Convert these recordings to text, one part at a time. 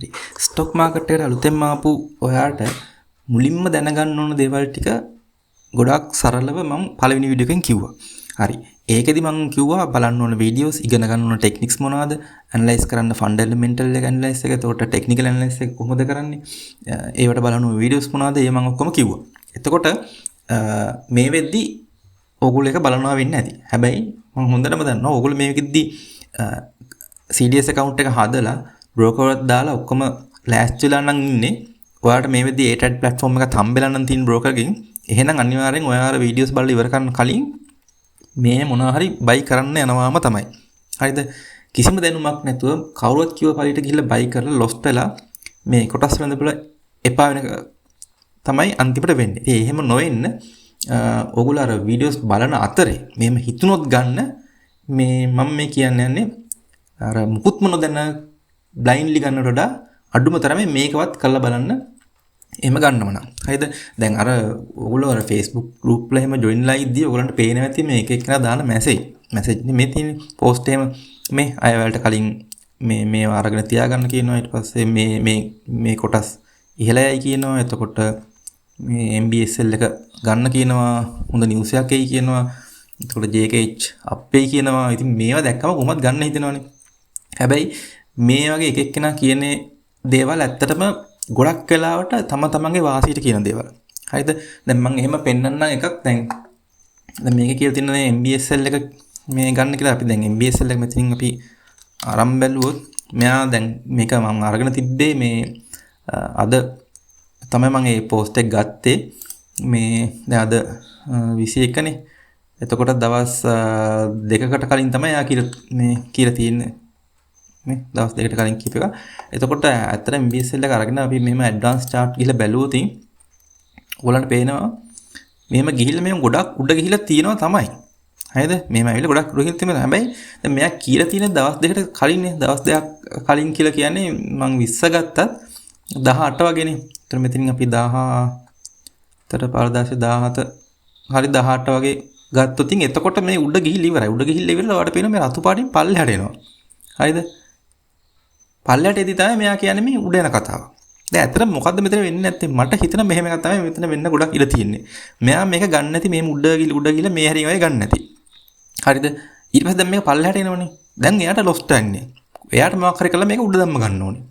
හරි. Stock market එකට අලුතෙන්ම ආපු ඔයාට මුලින්ම දැනගන්න ඕන දේවල් ටික ගොඩක් සරලව මම පළවෙනි වීඩියෝ එකෙන් කිව්වා. හරි. ඒකෙදි මම කිව්වා බලන්න ඕන වීඩියෝස්, ඉගෙන ගන්න ඕන ටෙක්නික්ස් මොනවද, ඇනලයිස් කරන්න ෆන්ඩමෙන්ටල් එක ඇනලයිස් එක, එතකොට ටෙක්නිකල් ඇනලයිස් එක කොහොමද කරන්නේ, ඒවට බලන්න ඕන වීඩියෝස් මොනවද, ඒ මම ඔක්කොම කිව්වා. එතකොට මේ වෙද්දි ඕගොල්ලෝ එක බලනවා වෙන්නේ නැති. හැබැයි මම හොඳටම දන්නවා ඕගොල්ලෝ මේකෙද්දි CDS account එක හදලා broker එකක් දාලා ඔක්කොම ලෑස්තිලා නම් ඉන්නේ. ඔයාලට මේ වෙද්දි ATAD platform එක තම්බෙලා නම් තියෙන broker එකකින් එහෙනම් අනිවාර්යෙන් ඔයාලා වීඩියෝස් බලලා ඉවර කරන්න කලින් මේ මොනවා හරි බයි කරන්න යනවාම තමයි. හරිද? කිසිම දැනුමක් නැතුව කවුරුත් කිව්ව පරිදි ගිහිල්ලා බයි කරලා ලොස් වෙලා මේ කොටස් වෙනද බල එපා වෙන තමයි අන්තිමට වෙන්නේ. ඉතින් එහෙම නොවෙන්න ඕගොල්ලෝ අර වීඩියෝස් බලන අතරේ මෙහෙම හිතුනොත් ගන්න මේ මම මේ කියන්නේ යන්නේ අර මුකුත්ම නොදැන බ්ලයින්ඩ්ලි ගන්නට වඩා අඩුම තරමේ මේකවත් කරලා බලන්න එහෙම ගන්නම නම්. හරිද? දැන් අර ඕගොල්ලෝ අර Facebook group වල එහෙම join ලා ඉද්දී ඕගොල්ලන්ට පේනවා ඇති මේ එක එකනා දාන message මේ තියෙන post එහෙම මේ අය වලට කලින් මේ අරගෙන තියාගන්න කියනවා. ඊට පස්සේ මේ කොටස් ඉහළයයි කියනවා. එතකොට මේ MBSL එක ගන්න කියනවා. හොඳ නිවුස් එකක් එයි කියනවා. එතකොට JKH අප්පේ කියනවා. ඉතින් මේවා දැක්කම කොහොමද ගන්න හිතෙනවනේ. හැබැයි මේ වගේ එක එක්කෙනා කියන්නේ දේවල් ඇත්තටම ගොඩක් වෙලාවට තමන්ගේ වාසියට කියන දේවල්. හරිද? දැන් මම එහෙම පෙන්නන්නම් එකක්. දැන් මේකේ කියලා තියෙන MBSL එක මේ ගන්න කියලා අපි දැන් MBSL එක මෙතනින් අපි ආරම්භ බැලුවොත් මෙයා දැන් මේක මම අරගෙන තිබ්බේ මේ අද තමයි මම මේ post එක ගත්තේ. මේ දැන් අද 21 නේ. එතකොට දවස් දෙකකට කලින් තමයි යා කියලා තියෙන්නේ. මේ දවස් දෙකකට කලින් කියප එක. එතකොට ඇත්තට MBSL එක අරගෙන අපි මෙහෙම ඇඩ්වාන්ස් chart ගිහලා බැලුවොත් ඔයගලන්ට පේනවා මෙහෙම ගිහිල්ලා මෙහෙම ගොඩක් උඩ ගිහිල්ලා තියෙනවා තමයි. හරිද? මෙහෙම ඇවිල්ලා ගොඩක් උඩ ගිහිල්ලා තියෙනවා. හැබැයි දැන් මෙයා කියලා තියෙන දවස් දෙකකට කලින්නේ. දවස් දෙකක් කලින් කියලා කියන්නේ මම 20 ගත්තත් 18 වගේනේ. ඒතර මෙතනින් අපි 10 පාරදාසේ 17 හරි 18 වගේ ගත්තොත් එතකොට මේ උඩ ගිහිල්ලා ඉවරයි. උඩ ගිහිල්ලා ඉවරලා ඔයාලට පේනවා මේ රතු පාටින් පල්ලෙහාට එනවා. හරිද? පල්ලෙහාට එදී තමයි මෙයා කියන්නේ මේ උඩ යන කතාව. දැන් ඇත්තට මොකද්ද මෙතන වෙන්නේ නැත්තේ? මට හිතෙන මෙහෙම එකක් තමයි මෙතන වෙන්න ගොඩක් ඉඩ තියෙන්නේ. මෙයා මේක ගන්න නැති මේ උඩ ගිහිල්ලා මේ හැරින් වගේ ගන්න නැති. හරිද? ඊට පස්සේ දැන් මේක පල්ලෙහාට එනවනේ. දැන් එයාට ලොස්ට් යන්නේ. එයාට මොකක් හරි කරලා මේක උඩ දැම්ම ගන්න ඕනේ.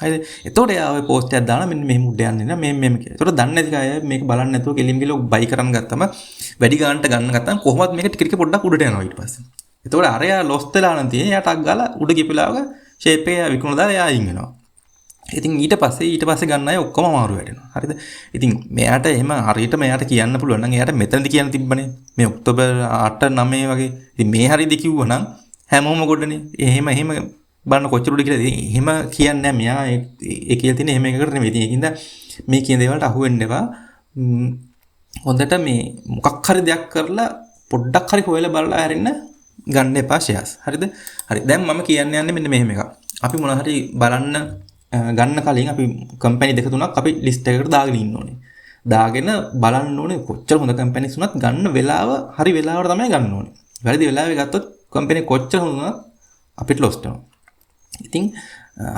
හරිද? එතකොට එයා ඔය පෝස්ට් එකක් දාලා මෙන්න මෙහෙම උඩ යන්නේ නෑ මෙහෙම කියලා. එතකොට දන්නේ නැති අය මේක බලන්නේ නැතුව කෙලින් ගිහලා බයි කරන් ගත්තම වැඩි ගානට ගන්න ගත්තම කොහොමද මේක ටික ටික පොඩ්ඩක් උඩට යනවා ඊට පස්සේ. එතකොට අරයා ලොස්ට් වෙලා නම් තියෙන්නේ. එයාට අක් ගාලා උඩ ගිපලාවක ෂේප් එක විකුණලා දාලා එයා අයින් වෙනවා. ඉතින් ඊට පස්සේ ගන්න අය ඔක්කොම අමාරු වෙනවා. හරිද? ඉතින් මෙයාට එහෙම හරියට මෙයාට කියන්න පුළුවන් නම් එයාට මෙතනදි කියන්න තිබ්බනේ. මේ ඔක්තෝබර් 8 9 වගේ. ඉතින් මේ හරියද කිව්වනම් හැමෝම ගොඩනේ. එහෙම බලන්න කොච්චර උඩ කියලා. එහෙම කියන්නේ නැහැ මෙයා. ඒ කියලා තියෙන එහෙම එකකට නෙමෙයි. ඉතින් ඒකින්ද මේ කියන දේවල්ට අහු වෙන්න එපා. හොඳට මේ මොකක් හරි දෙයක් කරලා පොඩ්ඩක් හරි හොයලා බලලා හැරෙන්න ගන්න එපා ෂෙයාර්ස්. හරිද? හරි. දැන් මම කියන්න යන්නේ මෙන්න මෙහෙම එකක්. අපි මොන හරි බලන්න ගන්න කලින් අපි කම්පැනි දෙක තුනක් අපි ලිස්ට් එකකට දාගෙන ඉන්න ඕනේ. දාගෙන බලන්න ඕනේ කොච්චර හොඳ කම්පැනිස් වුණත් ගන්න වෙලාව හරි වෙලාවට තමයි ගන්න ඕනේ. වැරදි වෙලාවෙ ගත්තොත් කම්පැනි කොච්චර හොඳ වුණත් අපිට ලොස් වෙනවා. ඉතින්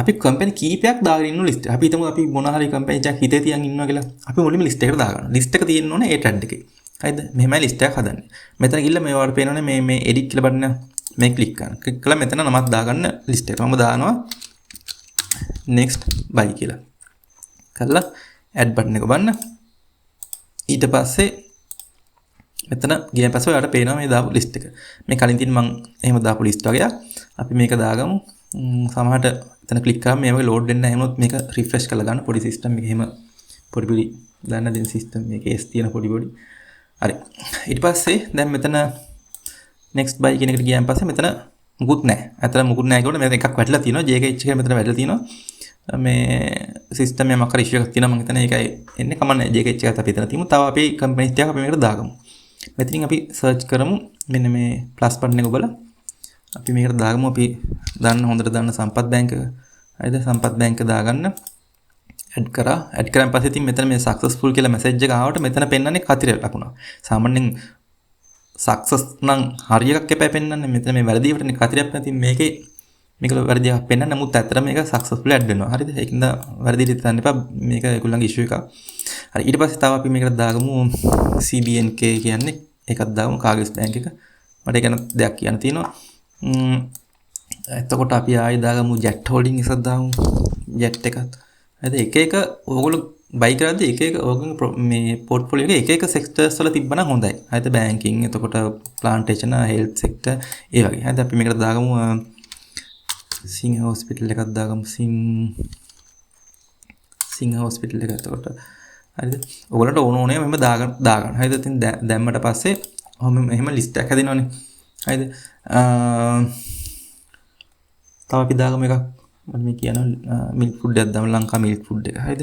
අපි කම්පැනි කීපයක් දාගෙන ඉන්න ලිස්ට්. අපි හිතමු අපි මොන හරි කම්පැනි එකක් හිතේ තියන් ඉන්නවා කියලා. අපි මුලින්ම ලිස්ට් එකට දාගන්න. ලිස්ට් එක තියෙන්න ඕනේ ඒ ටැග් එකේ. හරිද? මෙහෙමයි ලිස්ට් එකක් හදන්නේ. මෙතන ගිහලා මේ වල පේනවනේ මේ එඩිට් කියලා බටන මේ ක්ලික් කරන්න. ක්ලික් කළා මෙතන නමක් දාගන්න ලිස්ට් එකට. මම දානවා next buy කියලා. කළා add button එක බලන්න. ඊට පස්සේ මෙතන ගියන් පස්සේ ඔයාලට පේනවා මේ දාපු ලිස්ට් එක. මේ කලින් තියෙන මම එහෙම දාපු ලිස්ට් වගේක්. අපි මේක දාගමු. සමහරට එතන ක්ලික් කරාම මේ වගේ ලෝඩ් වෙන්න හැමොත් මේක රිෆ්‍රෙෂ් කරලා ගන්න පොඩි සිස්ටම් එක එහෙම පොඩි දාන්න දෙන සිස්ටම් එකේ S තියෙන පොඩි හරි. ඊට පස්සේ දැන් මෙතන next buy කියන එකට ගියන් පස්සේ මෙතන මුකුත් නැහැ. අතන මුකුත් නැහැ කියනකොට මෙතන එකක් වැටලා තියෙනවා. JKH එක මෙතන වැටලා තියෙනවා. මේ සිස්ටම් එකේ මොකක් හරි ඉෂුව එකක් තියෙනවා. මම හිතන්නේ ඒකයි එන්නේ කමන්නේ. JKH එකත් අපි එතන තියමු. තව අපි කම්පැනි ටිකක් අපි මේකට දාගමු. මෙතනින් අපි සර්ච් කරමු. මෙන්න මේ ප්ලස් බටන් එක ඔබලා අපි මේකට දාගමු. අපි හොඳට දාන්න සම්පත් බැංක. හරිද? සම්පත් බැංක දාගන්න. ඇඩ් කරාන් පස්සේ ඉතින් මෙතන මේ සක්සස්ෆුල් කියලා මැසේජ් එක ආවට මෙතන පෙන්නන්නේ කතිර ලකුණ. සාමාන්‍යයෙන් සක්සස් නම් හරියක් එපා පෙන්නන්නේ. මෙතන මේ වැරදිවටනේ කතිරයක් නැති මේකේ මේක වැරදියක් පෙන්න නමුත් ඇත්තට මේක සක්සස්ෆුල් ඇඩ් වෙනවා. හරිද? ඒකින්ද වැරදිට හිතන්න එපා. මේක ඒගොල්ලන්ගේ ඉෂුව එකක්. හරි ඊට පස්සේ තව අපි මේකට දාගමු CBNK කියන්නේ ඒකත් දාගමු කාගස් බැංක් එක. මට ඒක ගැන දෙයක් කියන්න තියෙනවා. එතකොට අපි ආයෙ දාගමු ජෙට් හෝල්ඩින් එකක් දාමු. ජෙට් එකත්. හරිද? එක එක ඕගොල්ලෝ බයි කරද්දී එක එක ඕගොල්ලෝ මේ පෝර්ට්ෆෝලියෝ එක එක සෙක්ටර්ස් වල තිබ්බනම් හොඳයි. හරිද? බැංකින් එතකොට ප්ලාන්ටේෂන් හෙල්ත් සෙක්ටර් ඒ වගේ. හරිද? අපි මේකට දාගමු සිංහ හොස්පිටල් එකක් දාගමු සිංහ හොස්පිටල් එක. එතකොට හරිද? ඔයගොල්ලන්ට ඕනේ මෙහෙම දාගන්න. හරිද? ඉතින් දැම්මට පස්සේ මෙහෙම ලිස්ට් එකක් හැදෙනවනේ. හරිද? තව අපි දාගමු එකක් මම මේ කියනවා මිල්ක් ෆුඩ් එකක් දාමු ලංකා මිල්ක් ෆුඩ් එක. හරිද?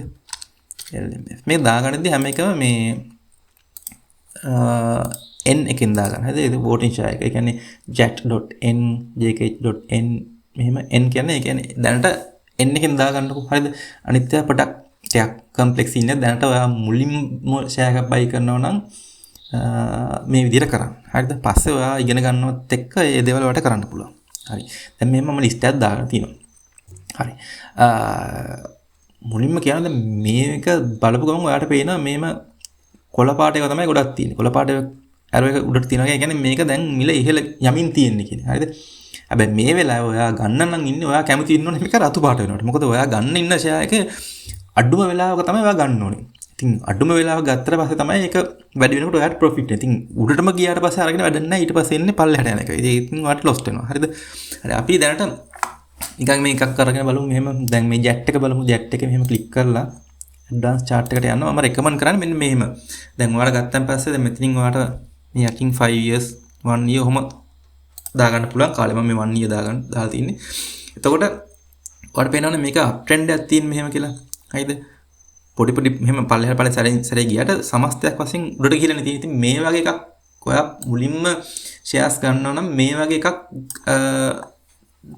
LMF මේ දාගන්නදී හැම එකම මේ n එකෙන් දාගන්න. හරිද? ඒක voting share එක. ඒ කියන්නේ jet.n jkh.n මෙහෙම n කියන්නේ ඒ කියන්නේ දැනට n එකෙන් දාගන්නකො. හරිද? අනිත් ඒවා පොඩක් ටිකක් කම්ප්ලෙක්ස් ඉන්නේ. දැනට ඔයා මුලින්ම share එකක් buy කරනවා නම් මේ විදිහට කරන්න. හරිද? පස්සේ ඔයා ඉගෙන ගන්නවත් එක්ක මේ දේවල් වලට කරන්න පුළුවන්. හරි. දැන් මෙහෙම මම ලිස්ට් එකක් දාගෙන තියෙනවා. හරි. මුලින්ම කියන්නේ මේක බලපු ගමන් ඔයාලට පේනවා මේම කොළ පාට එක තමයි ගොඩක් තියෙන්නේ. කොළ පාට ඇරෝ එක උඩට තියෙනවා. ඒ කියන්නේ මේක දැන් මිල ඉහළ යමින් තියෙන්නේ කියන්නේ. හරිද? හැබැයි මේ වෙලාවේ ඔයා ගන්න නම් ඉන්නේ ඔයා කැමති ඉන්නෝනේ මේක රතු පාට වෙනවට. මොකද ඔයා ගන්න ඉන්න ෂෙයා එක අඩුම වෙලාවක තමයි ඔයා ගන්න ඕනේ. ඉතින් අඩුම වෙලාව ගත්තට පස්සේ තමයි ඒක වැඩි වෙනකොට ඔයාට ප්‍රොෆිට් එක. ඉතින් උඩටම ගියාට පස්සේ අරගෙන වැඩක් නැහැ. ඊට පස්සේ එන්නේ පල්ලෙහාට යන එක. ඉතින් ඔයාට ලොස්ට් වෙනවා. හරිද? හරි අපි දැනට නිකන් මේකක් අරගෙන බලමු. මෙහෙම දැන් මේ ජෙට් එක බලමු. ජෙට් එකේ මෙහෙම ක්ලික් කරලා ඇඩ්වාන්ස් chart එකට යනවා. මම රෙකමන්ඩ් කරන්නේ මෙන්න මෙහෙම. දැන් ඔයාලා ගත්තන් පස්සේ දැන් මෙතනින් ඔයාට මේ යකින් 5 years 1 year ඔහම දාගන්න පුළුවන්. කාලේ මම මේ 1 year දාලා තින්නේ. එතකොට ඔයාලට පේනවනේ මේක අප් ට්‍රෙන්ඩ් එකක් තියෙන මෙහෙම කියලා. හරිද? පොඩි මෙහෙම පල්ලෙහාට සැරේ ගියට සමස්තයක් වශයෙන් උඩට ගිහලා නේ තියෙන්නේ. ඉතින් මේ වගේ එකක් ඔයා මුලින්ම ෂෙයාර්ස් ගන්නවා නම් මේ වගේ එකක්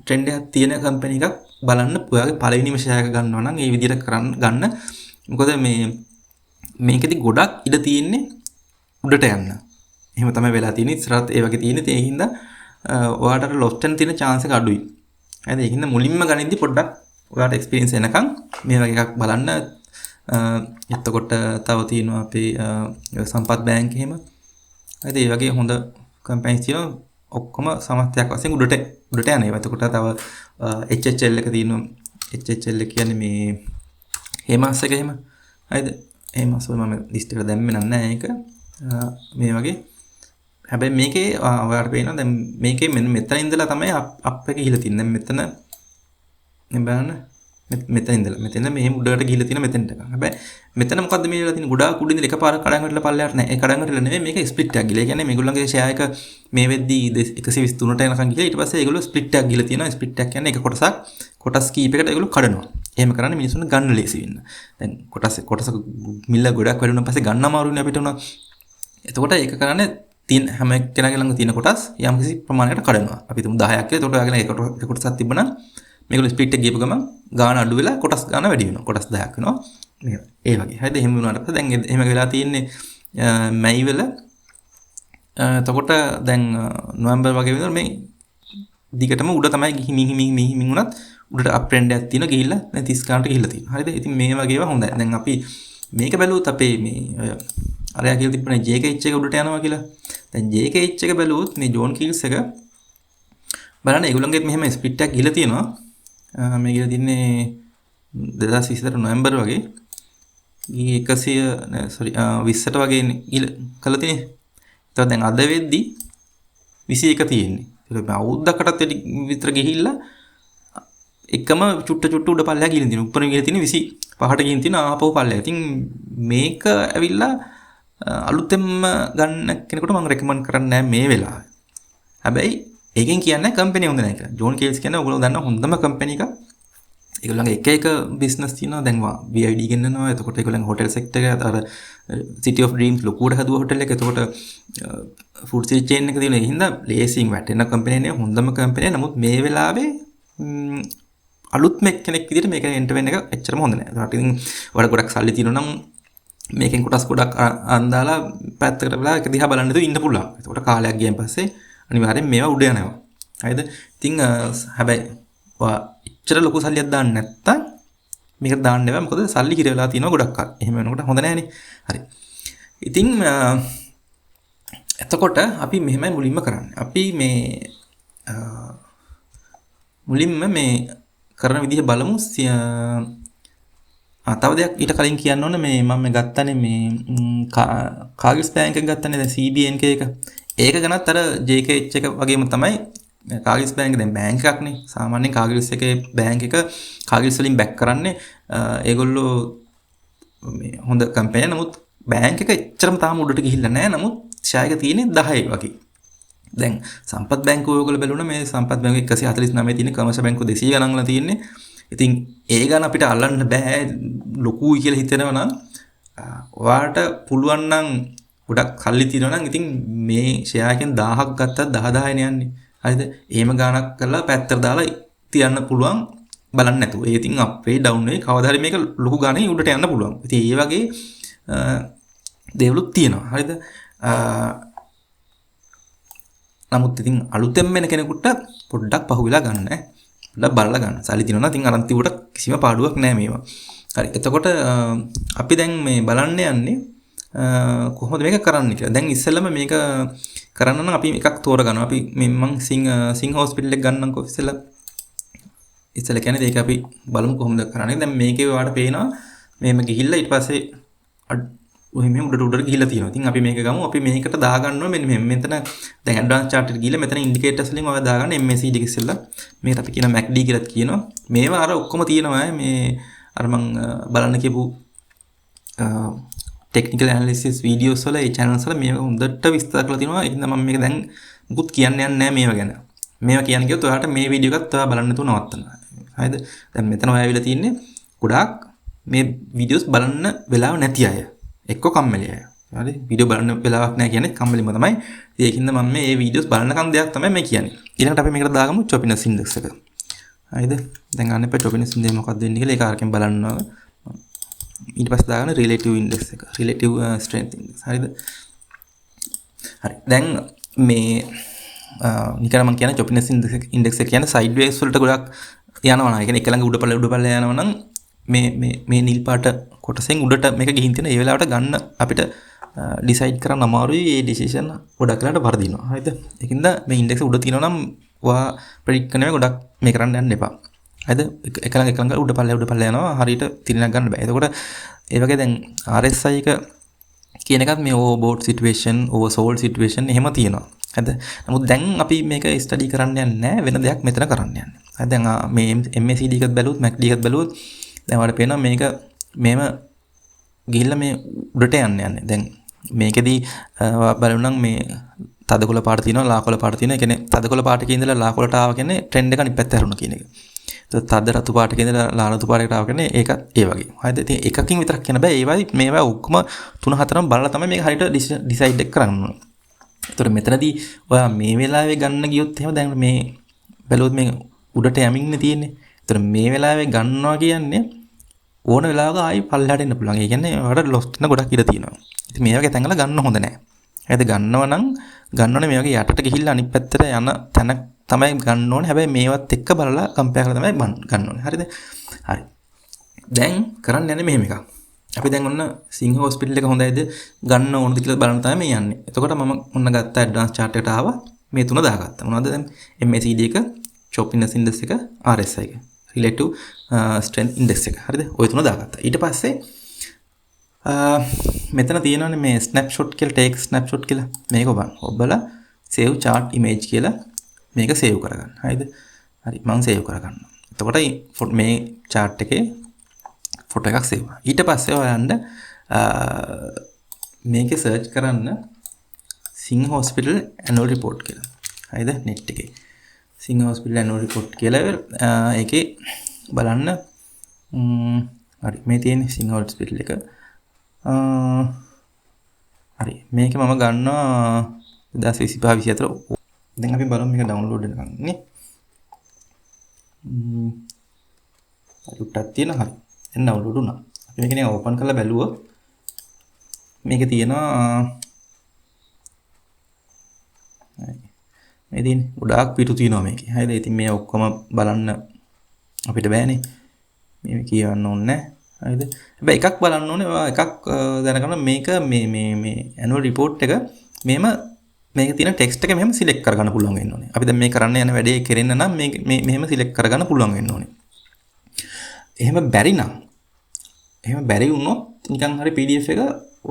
ට්‍රෙන්ඩ් එකක් තියෙන කම්පැනි එකක් බලන්න ඔයාගේ පළවෙනිම ෂෙයා එක ගන්නවා නම් ඒ විදිහට ගන්න. මොකද මේකෙදි ගොඩක් ඉඩ තියෙන්නේ උඩට යන්න. එහෙම තමයි වෙලා තියෙන්නේ. ඉස්සරහත් ඒ වගේ තියෙන්නේ. ඒ හින්දා ඔයාට ලොස්ට් වෙන තියෙන chance එක අඩුයි. හරිද? ඒ හින්දා මුලින්ම ගනිද්දි පොඩ්ඩක් ඔයාට එක්ස්පීරියන්ස් එනකන් මේ වගේ එකක් බලන්න. එතකොට තව තියෙනවා අපේ සම්පත් බැංක් එහෙම. හරිද? ඒ වගේ හොඳ කම්පැනිස් තියෙනවා. ඔක්කොම සමස්තයක් වශයෙන් උඩට යන ඒවා. එතකොට තව HHL එක තියෙනවා. HHL එක කියන්නේ මේ හේමාස් එක එහෙම. හරිද? හේමාස් වල මම ලිස්ට් එකට දැම්මේ නැහැ ඒක. මේ වගේ. හැබැයි මේකේ ඔයාලට පේනවා දැන් මේකේ මෙතන ඉඳලා තමයි අප් එක ගිහිලා තියෙන්නේ. දැන් මෙතන මේ බලන්න මෙතන ඉඳලා මෙතන මෙහෙම උඩට ගිහිලා තියෙන මෙතනට. හැබැයි මෙතන මොකද්ද මේ වෙලා තියෙන්නේ? ගොඩාක් උඩින් ඉඳලා එකපාරක් කඩන් වැටලා පල්ලෙහාට නෑ. ඒ කඩන් වැටලා නෙවෙයි මේක ස්ප්ලිට් එකක් ගිහලා. ඒ කියන්නේ මේගොල්ලන්ගේ ෂෙයා එක මේ වෙද්දී 123ට යනකම් ගිහලා ඊට පස්සේ ඒගොල්ලෝ ස්ප්ලිට් එකක් ගිහලා තියෙනවා. ස්ප්ලිට් එකක් කියන්නේ එක කොටස් කීපයකට ඒගොල්ලෝ කඩනවා. එහෙම කරන්නේ මිනිස්සුන්ට ගන්න ලේසි වෙන්න. දැන් කොටස මිල්ල ගොඩක් වැඩි වුණාන් පස්සේ ගන්න අමාරුනේ අපිට උනා. එතකොට ඒක කරන්නේ තියෙන හැම කෙනාගේ ළඟ තියෙන කොටස් යම්කිසි ප්‍රමාණයකට කඩනවා. අපි තුමු 10ක් කියලා. එතකොට ඔයාගෙන එක කොටසක් තිබ්බනම් මේගොල්ලෝ ස්ප්ලිට් එක ගියපු ගමන් ගාන අඩු වෙලා කොටස් ගාන වැඩි වෙනවා. කොටස් 10ක් වෙනවා. මේ ඒ වගේ. හරිද? එහෙම වුණාට පස්සේ දැන් එහෙම වෙලා තියෙන්නේ මැයි වල. එතකොට දැන් නොවැම්බර් වගේ වෙනකොට මේ දිගටම උඩ තමයි හිමින් උනත් උඩට අප් ට්‍රෙන්ඩ් එකක් තියෙනවා ගිහිල්ලා දැන් 30 ගානට ගිහිල්ලා තියෙනවා. හරිද? ඉතින් මේ වගේ ඒවා හොඳයි. දැන් අපි මේක බැලුවොත් අපේ මේ අරයා කියලා තිබ්බනේ JKH එක උඩට යනවා කියලා. දැන් JKH එක බැලුවොත් මේ ජෝන් කීල්ස් එක බලන්න ඒගොල්ලන්ගෙත් මෙහෙම ස්ප්ලිට් එකක් ගිහලා තියෙනවා. මේ ගිහලා තින්නේ 2024 නොවැම්බර් වගේ. ගියේ 20ට වගේ ගිහලා කළා තියෙන්නේ. ඒතකොට දැන් අද වෙද්දි 21 තියෙන්නේ. ඒක අවුරුද්දකටත් විතර ගිහිල්ලා එකම චුට්ට උඩ පල්ලෙහා ගිහින් තියෙනවා. උඩට ගිහින් තියෙන්නේ 25ට ගිහින් තියෙනවා ආපහු පල්ලෙහා. ඉතින් මේක ඇවිල්ලා අලුතෙන්ම ගන්න කෙනෙකුට මම රෙකමන්ඩ් කරන්නේ නැහැ මේ වෙලාවේ. හැබැයි ඒකෙන් කියන්නේ කම්පැනි හොඳ නැහැ කියලා. ජෝන් කේල්ස් කියන්නේ ඔයගොල්ලෝ දන්න හොඳම කම්පැනි එක. ඒගොල්ලන්ගේ එක බිස්නස් තියෙනවා. දැන් VID ගෙන්නනවා. එතකොට ඒගොල්ලන්ගේ හොටෙල් සෙක්ටර් එක අර City of Dreams ලොකුවට හදුවා හොටෙල් එක. එතකොට ෆුඩ් චේන් එක තියෙන. ඒ හින්දා ලේසින් වැටෙන කම්පැනි නේ හොඳම කම්පැනි. නමුත් මේ වෙලාවේ අලුත්ම කෙනෙක් විදිහට මේක එන්ටර් වෙන්න එක එච්චරම හොඳ නැහැ. ඒකට ඉතින් ඔයාලා ගොඩක් සල්ලි තියෙනවා නම් මේකෙන් කොටස් ගොඩක් අන්දාලා පැත්තකට වෙලා ඒක දිහා බලන්න තු ඉන්න පුළුවන්. ඒකට කාලයක් ගියන් පස්සේ අනිවාර්යෙන් මේවා උඩ යනවා. හරිද? ඉතින් හැබැයි ඔයා එච්චර ලොකු සල්ලියක් දාන්න නැත්තම් මේක දාන්න එපා. මොකද සල්ලි කිර වෙලා තියෙනවා ගොඩක් අය. එහෙම වෙනකොට හොඳ නෑනේ. හරි. ඉතින් එතකොට අපි මෙහෙමයි මුලින්ම කරන්නේ. අපි මේ මුලින්ම මේ කරන විදිහ බලමු. තව දෙයක් ඊට කලින් කියන්න ඕනේ මේ මම ගත්තනේ මේ කාගිස් බැංක් එක ගත්තනේ දැන් CBNK එක. ඒක ගණත් අර JKH එක වගේම තමයි කාගිස් බැංක් දැන් බැංක් එකක්නේ. සාමාන්‍යයෙන් කාගිස් එකේ බැංක් එක කාගිස් වලින් බැක් කරන්නේ ඒගොල්ලෝ මේ හොඳ කම්පැනි. නමුත් බැංක් එක එච්චරම තාම උඩට ගිහිල්ලා නැහැ. නමුත් ෂෙයාර් එක තියෙන්නේ 10 වගේ. දැන් සම්පත් බැංකුව ඔයගොල්ලෝ බැලුණා මේ සම්පත් බැංකුව 149 තියෙන කමර්ෂල් බැංකුව 200 ගණන් වල තියෙන්නේ. ඉතින් ඒ ගණන් අපිට අල්ලන්න බෑ ලොකුයි කියලා හිතනවා නම් ඔයාට පුළුවන් නම් ගොඩක් කල්ලි තියෙනවා නම් ඉතින් මේ ෂෙයාර් එකෙන් 1000ක් ගත්තත් 10000නේ යන්නේ. හරිද? එහෙම ගාණක් කරලා පැත්තට දාලා තියන්න පුළුවන් බලන්න නැතුව. ඒ ඉතින් අප් වේ ඩවුන් වේ කවදා හරි මේක ලොකු ගාණේ උඩට යන්න පුළුවන්. ඉතින් ඒ වගේ දේවලුත් තියෙනවා. හරිද? නමුත් ඉතින් අලුතෙන් වෙන කෙනෙකුට පොඩ්ඩක් පහුවෙලා ගන්න ඈ. පොඩ්ඩක් බලලා ගන්න. සල්ලි තියෙනවා නම් ඉතින් අරන් තිබුවට කිසිම පාඩුවක් නැහැ මේවා. හරි. එතකොට අපි දැන් මේ බලන්න යන්නේ කොහොමද මේක කරන්න කියලා. දැන් ඉස්සෙල්ලම මේක කරන්න නම් අපි එකක් තෝරගන්නවා. අපි මම සිංහ හොස්පිටල් එක ගන්නම්කෝ ඉස්සෙල්ලා. ඉස්සෙල්ලා කියන්නේ ඒක අපි බලමු කොහොමද කරන්නේ. දැන් මේකේ ඔයාලට පේනවා මේම ගිහිල්ලා ඊට පස්සේ ඔහේ මේ උඩට ගිහිල්ලා තියෙනවා. ඉතින් අපි මේක ගමු. අපි මේකට දාගන්නවා මෙන්න මෙතන දැන් ඇඩ්වාන්ස් chart එකට ගිහිල්ලා මෙතන ඉන්ඩිකේටර්ස් වලින් ඔයා දාගන්න MACD එක ඉස්සෙල්ලා. මේකට අපි කියන MACD කියලාත් කියනවා. මේවා අර ඔක්කොම තියෙනවා මේ අර මම බලන්න කියපු ටෙක්නිකල් ඇනලිසිස් වීඩියෝස් වල ඒ channels වල මේවා හොඳට විස්තර කරලා තියෙනවා. ඒක නිසා මම මේක දැන් මුකුත් කියන්න යන්නේ නැහැ මේවා ගැන. මේවා කියන්න ගියොත් ඔයාලට මේ වීඩියෝ එකත් ඔයා බලන්න තු නවත්තනවා. හරිද? දැන් මෙතන ඔයා ඇවිල්ලා තින්නේ ගොඩාක් මේ වීඩියෝස් බලන්න වෙලාව නැති අය. එක්ක කම්මැලි අය. හරි? වීඩියෝ බලන්න වෙලාවක් නැහැ කියන්නේ කම්මැලිම තමයි. ඒකින්ද මම මේ වීඩියෝස් බලනකම් දෙයක් තමයි මේ කියන්නේ. ඊළඟට අපි මේකට දාගමු චොපිනස් ඉන්ඩෙක්ස් එක. හරිද? දැන් ගන්න එපා චොපිනස් ඉන්ඩෙක්ස් මොකක්ද වෙන්නේ කියලා ඒක අරකින් බලන්න. ඊට පස්සේ දාගන්න රිලේටිව් ඉන්ඩෙක්ස් එක. Relative strength index. හරිද? හරි. දැන් මේ නිකන් මම කියන්නේ චොපිනස් ඉන්ඩෙක්ස් එක කියන්නේ සයිඩ් වේස් වලට ගොඩක් යනවා නම් ඒ කියන්නේ එක ළඟ උඩ පල්ල යනවා නම් මේ නිල් පාට කොටසෙන් උඩට මේක ගිහින් තියෙන ඒ වෙලාවට ගන්න අපිට ඩිසයිඩ් කරන්න අමාරුයි. ඒ ඩිසිෂන් ගොඩක් වෙලාට වර්ධිනවා. හරිද? ඒකින්ද මේ ඉන්ඩෙක්ස් උඩ තියෙනවා නම් ඔයා ප්‍රෙඩික්ට් කරනවා ගොඩක් මේ කරන්න යන්න එපා. හරිද? එක ළඟ උඩ පල්ල යනවා. හරියට තිරණක් ගන්න බෑ. එතකොට ඒ වගේ දැන් RSI එක කියන එකත් මේ ඕවර්බෝට් සිටුේෂන්, ඕවර්සෝල්ඩ් සිටුේෂන් එහෙම තියෙනවා. හරිද? නමුත් දැන් අපි මේක ස්ටඩි කරන්න යන්නේ නැහැ. වෙන දෙයක් මෙතන කරන්න යන්නේ. හරිද? දැන් මේ MACD එකත් බැලුවොත් MACD එකත් බැලුවොත් දැන් වල පේනවා මේක මේම ගිහිල්ලා මේ උඩට යන්නේ. දැන් මේකෙදි බලුණනම් මේ තදකොළ පාට තියෙනවා ලාකොළ පාට තියෙනවා. ඒ කියන්නේ තදකොළ පාටකේ ඉඳලා ලාකොළට ආව කියන්නේ ට්‍රෙන්ඩ් එක අනිත් පැත්ත හැරුණා කියන එක. ඒත් තද රතු පාටකේ ඉඳලා ලාල රතු පාටකට ආව කියන්නේ ඒකත් ඒ වගේ. හරිද? ඉතින් එකකින් විතරක් කියන බෑ. ඒවයි මේවා ඔක්කොම 3-4ම බලලා තමයි මේක හරියට ඩිසයිඩ් එක කරන්න ඕනේ. ඒතකොට මෙතනදී ඔයා මේ වෙලාවේ ගන්න ගියොත් එහෙම දැන් මේ බැලුවොත් මේ උඩට යමින්නේ තියෙන්නේ. ඒතකොට මේ වෙලාවේ ගන්නවා කියන්නේ ඕන වෙලාවක ආයි පල්ලෙහාට එන්න පුළුවන්. ඒ කියන්නේ ඔයාලට ලොස් වෙන ගොඩක් ඉඩ තියෙනවා. ඉතින් මේ වගේ තැන්වල ගන්න හොඳ නැහැ. හරිද? ගන්නවා නම් ගන්න ඕනේ මේ වගේ යටට ගිහිල්ලා අනිත් පැත්තට යන තැන තමයි ගන්න ඕනේ. හැබැයි මේවත් එක්ක බලලා කම්පෙයාර් කරලා තමයි ගන්න ඕනේ. හරිද? හරි. දැන් කරන්න යන්නේ මෙහෙම එකක්. අපි දැන් ඔන්න සිංහ හොස්පිටල් එක හොඳයිද ගන්න ඕනද කියලා බලන්න තමයි මේ යන්නේ. එතකොට මම ඔන්න ගත්ත ඇඩ්වාන්ස් chart එකට ආවා. මේ තුන දාගත්තා. මොනවද දැන්? MACD එක, choppiness index එක, RSI එක. relative strength index එක. හරිද? ওই තුන දාගත්තා. ඊට පස්සේ මෙතන තියෙනවානේ මේ snapshot කියලා take snapshot කියලා. මේක ඔබලා save chart image කියලා මේක save කරගන්න. හරිද? හරි මම save කරගන්නවා. එතකොට මේ chart එකේ ෆොටෝ එකක් save වුණා. ඊට පස්සේ ඔයයන්ට මේකේ search කරන්න සිංහ hospital annual report කියලා. හරිද? net එකේ. සිංහ hospital annual report කියලා ඒකේ බලන්න හරි මේ තියෙන සිංහ hospital එක හරි මේක මම ගන්නවා 2025-24 දැන් අපි බලමු මේක ඩවුන්ලෝඩ් වෙනකන් නේ උට්ටක් තියෙනවා හරි දැන් ඩවුන්ලෝඩ් වුණා අපි මේක නිකන් ඕපන් කරලා බැලුවොත් මේක තියෙනවා මේ දින ගොඩාක් පිටු තියෙනවා මේකේ හරිද ඉතින් මේ ඔක්කොම බලන්න අපිට බෑනේ. මේ කියවන්න ඕනේ නැහැ. හරිද? හැබැයි එකක් බලන්න ඕනේ. ඔයා එකක් දැනගන්න මේක මේ ඇනුවල් රිපෝට් එක මේක තියෙන ටෙක්ස්ට් එක මෙහෙම සිලෙක්ට් කරගන්න පුළුවන් වෙන්න ඕනේ. අපි දැන් මේ කරන්න යන වැඩේ කෙරෙන්න නම් මේ මෙහෙම සිලෙක්ට් කරගන්න පුළුවන් වෙන්න ඕනේ. එහෙම බැරි වුණොත් නිකන් හරි PDF එක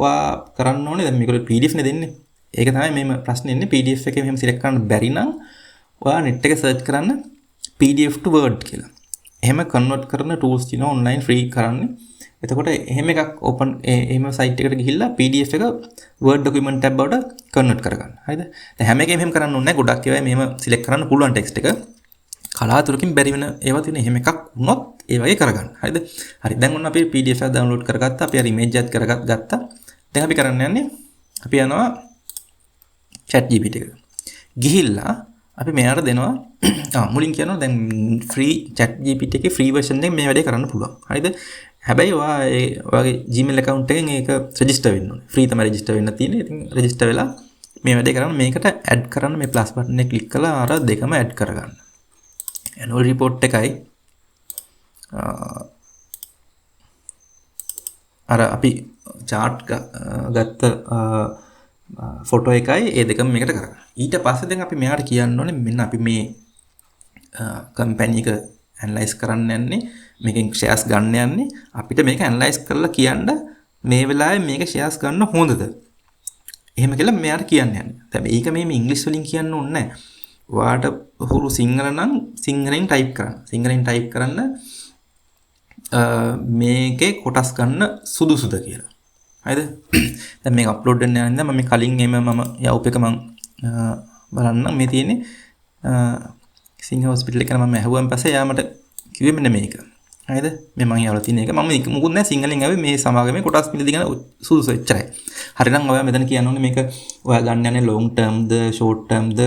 ඔයා කරන්න ඕනේ. දැන් මේක PDF නේ දෙන්නේ. ඒක තමයි මේම ප්‍රශ්නේ ඉන්නේ. PDF එකේ මෙහෙම සිලෙක්ට් කරන්න බැරි නම් ඔයා net එක සර්ච් කරන්න PDF to Word කියලා. එහෙම කන්වර්ට් කරන tools තියෙනවා online free කරන්නේ. එතකොට එහෙම එකක් open එහෙම site එකට ගිහිල්ලා PDF එක Word document tab වලට කන්වර්ට් කරගන්න. හරිද? දැන් හැම එකෙම එහෙම කරන්න ඕනේ නැහැ. ගොඩක් ඒවා මෙහෙම select කරන්න පුළුවන් text එක. කලාතුරකින් බැරි වෙන ඒවා තියෙන එහෙම එකක් වුණොත් ඒ වගේ කරගන්න. හරිද? හරි. දැන් ඔන්න අපි PDF එක download කරගත්තා. අපි අර image එකත් කරගත්තා. දැන් අපි කරන්න යන්නේ අපි යනවා ChatGPT එක. ගිහිල්ලා අපි මෙයාට දෙනවා මුලින් කියනවා දැන් free ChatGPT එකේ free version එකෙන් මේ වැඩේ කරන්න පුළුවන්. හරිද? හැබැයි ඔයාගේ Gmail account එකෙන් ඒක register වෙන්න ඕනේ. free තමයි register වෙන්න තියෙන්නේ. ඉතින් register වෙලා මේ වැඩේ කරන්න මේකට add කරන්න මේ plus button එක click කරලා අර දෙකම add කරගන්න. annual report එකයි අර අපි chart ගත්ත ෆොටෝ එකයි ඒ දෙකම මේකට කරගන්න. ඊට පස්සේ දැන් අපි මෙයාට කියන්න ඕනේ මෙන්න අපි මේ කම්පැනි එක ඇනලයිස් කරන්න යන්නේ මේකෙන් ෂෙයාර්ස් ගන්න යන්නේ අපිට මේක ඇනලයිස් කරලා කියන්න මේ වෙලාවේ මේක ෂෙයාර්ස් ගන්න හොඳද? එහෙම කියලා මෙයාට කියන්න යන්නේ. දැන් මේක මේ ඉංග්‍රීසි වලින් කියන්න ඕනේ නැහැ. ඔයාට හුරු සිංහල නම් සිංහලෙන් ටයිප් කරන්න. සිංහලෙන් ටයිප් කරන්න මේකේ කොටස් ගන්න සුදුසුද කියලා. හරිද? දැන් මේක අප්ලෝඩ් වෙන්න යන ඉඳන් මම කලින් මම යවුප් එක මම බලන්න මේ තියෙන්නේ සිංහ හොස්පිටල් එක මම ඇහුවන් පස්සේ යා මට කිව්වේ මෙන්න මේක. හරිද? මේ මම යවලා තියෙන එක මම මුකුත් නැහැ සිංහලෙන් ආවේ මේ සමාගමේ කොටස් පිළිදි ගන්න සුදුසු එච්චරයි. හරිනම් ඔයා මෙතන කියන්න ඕනේ මේක ඔයා ගන්න යන්නේ long term ද short term ද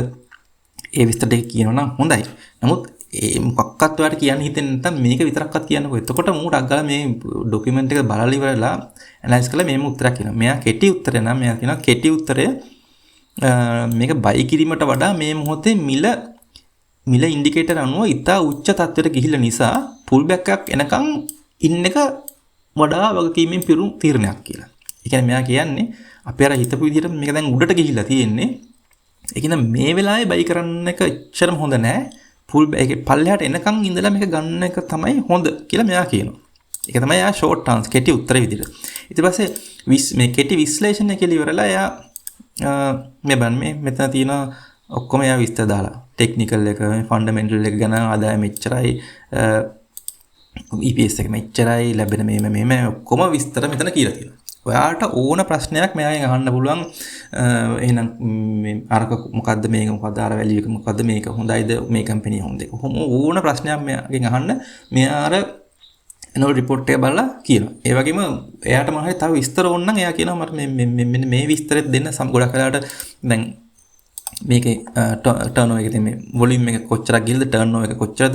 ඒ විස්තර දෙක කියනවා නම් හොඳයි. නමුත් ඒ මොකක්වත් ඔයාලට කියන්න හිතෙන්නේ නැත්නම් මේක විතරක්වත් කියන්නකෝ. එතකොට මූට අග්ගලා මේ ડોකියුමන්ට් එක බලලා ඉවරලා ඇනලයිස් කරලා මේම උත්තරයක් කියනවා. මෙයා කෙටි උත්තරය නම් මෙයා කියනවා කෙටි උත්තරය මේක බයි කිරීමට වඩා මේ මොහොතේ මිල ඉන්ඩිකේටර් අනුව ඉතා උච්ච තත්ත්වයට ගිහිල්ලා නිසා පුල් බෑක් එකක් එනකන් ඉන්න එක වඩා වගකීමෙන් පිරුම් තීරණයක් කියලා. ඒ කියන්නේ මෙයා කියන්නේ අපි අර හිතපු විදිහට මේක දැන් උඩට ගිහිල්ලා තියෙන්නේ. ඒ කියන්නේ මේ වෙලාවේ බයි කරන්න එක එච්චරම හොඳ නෑ. පුල් බෑක් එක පල්ලෙහාට එනකන් ඉඳලා මේක ගන්න එක තමයි හොඳ කියලා මෙයා කියනවා. ඒක තමයි යා ෂෝට් ආන්සර් කෙටි උත්තරේ විදිහට. ඊට පස්සේ මේ කෙටි විශ්ලේෂණය කියලා ඉවරලා යා මේ බලන්න මේ මෙතන තියෙන ඔක්කොම යා විස්තර දාලා ටෙක්නිකල් එක ෆන්ඩමෙන්ටල් එක ගැන ආදායම මෙච්චරයි EPS එක මෙච්චරයි ලැබෙන මේ ඔක්කොම විස්තර මෙතන කියලා තියෙනවා. ඔයාට ඕන ප්‍රශ්නයක් මෙයාගෙන් අහන්න පුළුවන්. එහෙනම් මේ අරක මොකද්ද මේක මොකද්ද අර වැලියු එක මොකද්ද මේක හොඳයිද මේ කම්පැනි හොඳද කොහොම ඕන ප්‍රශ්නයක් මෙයාගෙන් අහන්න මෙයා අර ඇනුවල් රිපෝට් එක බලලා කියනවා. ඒ වගේම එයාට මම හරි තව විස්තර ඕන නම් එයා කියනවා මට මෙන්න මේ විස්තරෙත් දෙන්න ගොඩක් වෙලාවට දැන් මේකේ ටර්න්ಓවර් එකේ මේ වොලියුම් එක කොච්චරක් ගිහලාද ටර්න්ಓවර් එක කොච්චරද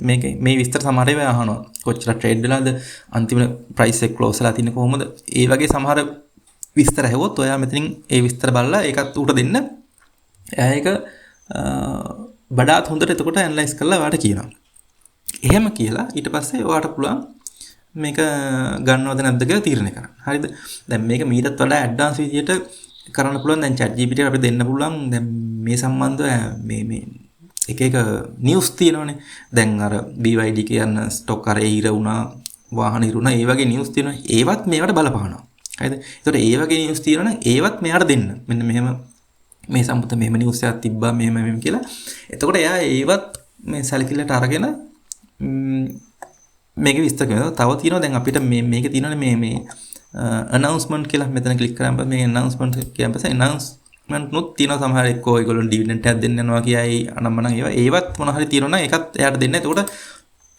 මේකේ මේ විස්තර සමහර ඒවා අහනවා කොච්චර ට්‍රේඩ් වෙලාද අන්තිම ප්‍රයිස් එක ක්ලෝස් වෙලා තියෙන්නේ කොහොමද ඒ වගේ සමහර විස්තර ඇහුවොත් ඔයා මෙතනින් ඒ විස්තර බලලා ඒකත් ඌට දෙන්න එයා ඒක වඩාත් හොඳට එතකොට ඇනලයිස් කරලා ඔයාට කියනවා. එහෙම කියලා ඊට පස්සේ ඔයාට පුළුවන් මේක ගන්නවද නැද්ද කියලා තීරණය කරන්න. හරිද? දැන් මේක මීටත් වඩා ඇඩ්වාන්ස් විදියට කරන්න පුළුවන්. දැන් ChatGPT අපිට දෙන්න පුළුවන් දැන් මේ සම්බන්ධව මේ එක නිවුස් තියෙනවනේ. දැන් අර BYD කියන ස්ටොක් අර ඉර වුණා, වාහන ඉර වුණා, ඒ වගේ නිවුස් තියෙනවා. ඒවත් මේවට බලපානවා. හරිද? ඒතකොට ඒ වගේ නිවුස් තියෙනවා නම් ඒවත් මෙයාට දෙන්න. මෙන්න මෙහෙම මේ සම්පත මෙහෙම නිවුස් එකක් තිබ්බා මෙහෙම කියලා. එතකොට එයා ඒවත් මේ සැලකිල්ලට අරගෙන මේක විස්තර කරනවා. තව තියෙනවා දැන් අපිට මේකේ තියෙනනේ මේ announcement කියලා මෙතන ක්ලික් කරාම මේ announcement කියන පස්සේ announcement නුත් තියෙනවා සමහර එක්කෝ ඒගොල්ලෝ ඩිවිඩන්ඩ් එකක් දෙන්න යනවා කියයි අනම්මනම් ඒවත් මොන හරි තියෙනවා නම් ඒකත් එයාට දෙන්න. එතකොට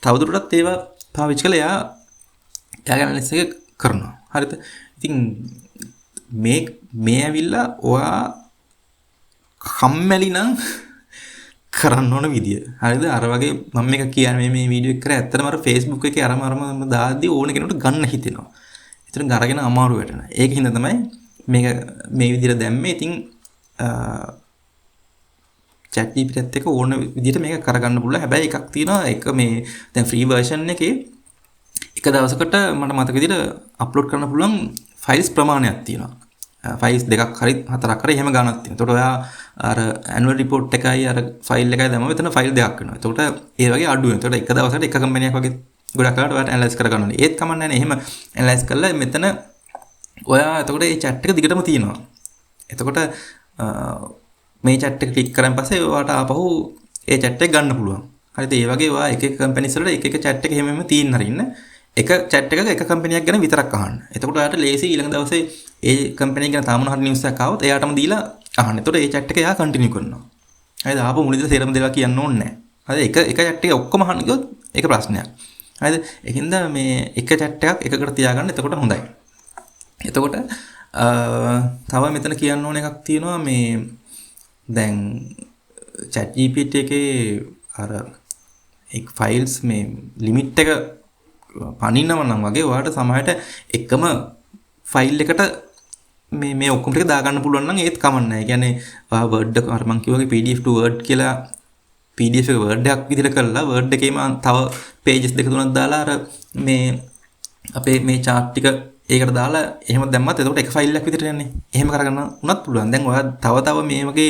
තවදුරටත් ඒවා පාවිච්චි කරලා එයාගේ ඇනලිසිස් එක කරනවා. හරිද? ඉතින් මේ ඇවිල්ලා ඔයා කම්මැලි නම් කරන්න ඕන විදිය. හරිද? අර වගේ මම මේක කියන්නේ මේ වීඩියෝ එක කරා ඇත්තටම අර Facebook එකේ අරම දාද්දි ඕන කෙනෙකුට ගන්න හිතෙනවා. ඒතර ගරගෙන අමාරු වෙටනවා. ඒක හින්දා තමයි මේක මේ විදිහට දැම්මේ. ඉතින් chat GPT එකත් එක්ක ඕන විදිහට මේක කරගන්න පුළුවන්. හැබැයි එකක් තියෙනවා ඒක මේ දැන් ෆ්‍රී version එකේ එක දවසකට මට මතක විදිහට අප්ලෝඩ් කරන්න පුළුවන් ෆයිල්ස් ප්‍රමාණයක් තියෙනවා. ෆයිල්ස් දෙකක් හරි හතරක් හරි එහෙම ගණනක් තියෙනවා. එතකොට ඔයා අර ඇනුවල් රිපෝට් එකයි අර ෆයිල් එකයි දැම්මම එතන ෆයිල් දෙකක් වෙනවා. එතකොට ඒ වගේ අඩු වෙනවා. එතකොට එක දවසකට එක කම්පැනියක් වගේ ගොඩක් කරලා ඔයාලට ඇනලයිස් කරගන්න ඕනේ. ඒත් කමක් නැහැ නේ. එහෙම ඇනලයිස් කරලා මෙතන ඔයා එතකොට මේ chat එක දිගටම තියෙනවා. එතකොට මේ chat එක ක්ලික් කරන් පස්සේ ඔයාට ආපහු ඒ chat එක ගන්න පුළුවන්. හරිද? ඒ වගේ ඔයා එක එක කම්පැනිස් වලට එක එක chat එක හැමෙම තියෙන්න හරින්න. එක chat එකක එක කම්පැනියක් ගැන විතරක් අහන්න. එතකොට ඔයාට ලේසි ඊළඟ දවසේ ඒ කම්පැනි ගැන තාම මොන හරි නිවුස් එකක් ආවොත් එයාටම දීලා අහන්න. එතකොට ඒ chat එක එයා කන්ටිනියු කරනවා. හරිද? ආපහු මුලින්ද සේරම දෙලා කියන්න ඕනේ නැහැ. හරිද? එක chat එක ඔක්කොම අහන්න ගියොත් ඒක ප්‍රශ්නයක්. හරිද? ඒකින්ද මේ එක chat එකක් එකකට තියාගන්න. එතකොට හොඳයි. එතකොට තව මෙතන කියන්න ඕන එකක් තියෙනවා මේ දැන් chat GPT එකේ අර එක් ෆයිල්ස් මේ ලිමිට් එක පනින්නව නම් වගේ ඔයාලට සමහරට එකම ෆයිල් එකට මේ ඔක්කොම ටික දාගන්න පුළුවන් නම් ඒත් කමක් නැහැ. ඒ කියන්නේ ඔයා Word එක අර මං කිව්වාගේ PDF to Word කියලා PDF එක Word එකක් විදිහට කරලා Word එකේම තව pages දෙක තුනක් දාලා අර මේ අපේ මේ chart ටික ඒකට දාලා එහෙම දැම්මත් එතකොට එක ෆයිල් එකක් විදිහට යන්නේ. එහෙම කරගන්න උනත් පුළුවන්. දැන් ඔයා තව මේ වගේ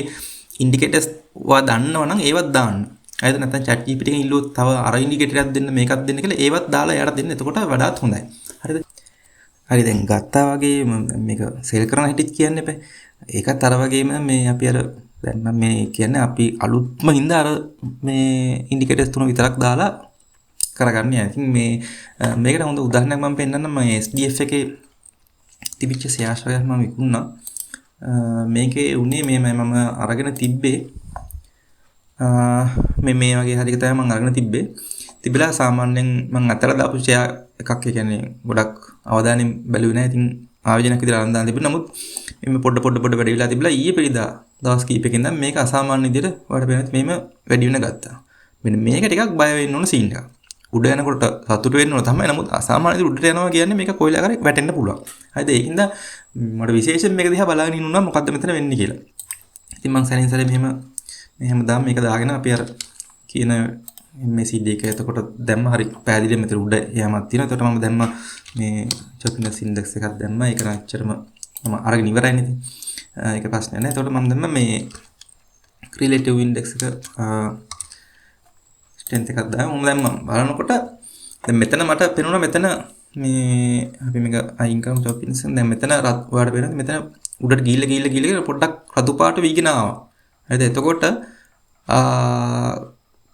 ඉන්ඩිකේටර්ස් ඔයා දන්නවා නම් ඒවත් දාන්න. හරිද? නැත්නම් chat GPT එකෙන් ඉල්ලුවොත් තව අර ඉන්ඩිකේටර් එකක් දෙන්න මේකක් දෙන්න කියලා ඒවත් දාලා එයාට දෙන්න. එතකොට වඩාත් හොඳයි. හරිද? හරි දැන් ගත්තා වගේ මේක සෙල් කරන හැටිත් කියන්න එපා. ඒකත් අර වගේම මේ අපි අර දැන් මම මේ කියන්නේ අපි අලුත්ම හින්දා අර මේ ඉන්ඩිකේටර්ස් තුන විතරක් දාලා කරගන්න යනවා. ඉතින් මේකට හොඳ උදාහරණයක් මම පෙන්නන්නම්. මම SDF එකේ තිබිච්ච ෂෙයාර්ස් වගේ මම විකුණා. මේකේ උනේ මම අරගෙන තිබ්බේ මේ වගේ හරියක තමයි මම අරගෙන තිබ්බේ. තිබිලා සාමාන්‍යයෙන් මම අතර දාපු ෂෙයාර් එකක් ඒ කියන්නේ ගොඩක් අවධානයෙන් බැලුවේ නැහැ. ඉතින් ආයෝජනයක් විදිහට අරන් දාන්න තිබුණා. නමුත් මේ පොඩ වැඩි වෙලා තිබිලා ඊයේ පෙරේදා දවස් කීපයකින් දැන් මේක අසාමාන්‍ය විදිහට වඩ පෙනෙත් මේම වැඩි වෙන ගත්තා. මෙන්න මේක ටිකක් බය වෙන්න ඕන සීන් එකක්. උඩ යනකොට සතුට වෙන්න ඕන තමයි. නමුත් අසාමාන්‍ය විදිහට උඩට යනවා කියන්නේ මේක කොයිලා කරේ වැටෙන්න පුළුවන්. හරිද? ඒකින්ද මට විශේෂයෙන් මේක දිහා බලාගෙන ඉන්නුනා මොකද්ද මෙතන වෙන්නේ කියලා. ඉතින් මම සැරින් සැරේ මෙහෙම දාම මේක දාගෙන අපි අර කියන MACD එක එතකොට දැම්ම හරි පැහැදිලිව මෙතන උඩ යෑමක් තියෙනවා. එතකොට මම දැම්ම මේ choppiness index එකක් දැම්ම. ඒක නැච්චරම මම අරගෙන ඉවරයිනේ ඉතින්. ඒක ප්‍රශ්නයක් නෑ. එතකොට මම දැම්ම මේ relative index එක strength එකක් දාලා මම දැම්ම බලනකොට දැන් මෙතන මට පේනවා මෙතන මේ අපි මේක අයින් කරමු choppiness එක. දැන් මෙතන ඔයාලට පේනවා මෙතන උඩට ගිහිල්ලා පොඩ්ඩක් රතු පාට වීගෙන ආවා. හරිද? එතකොට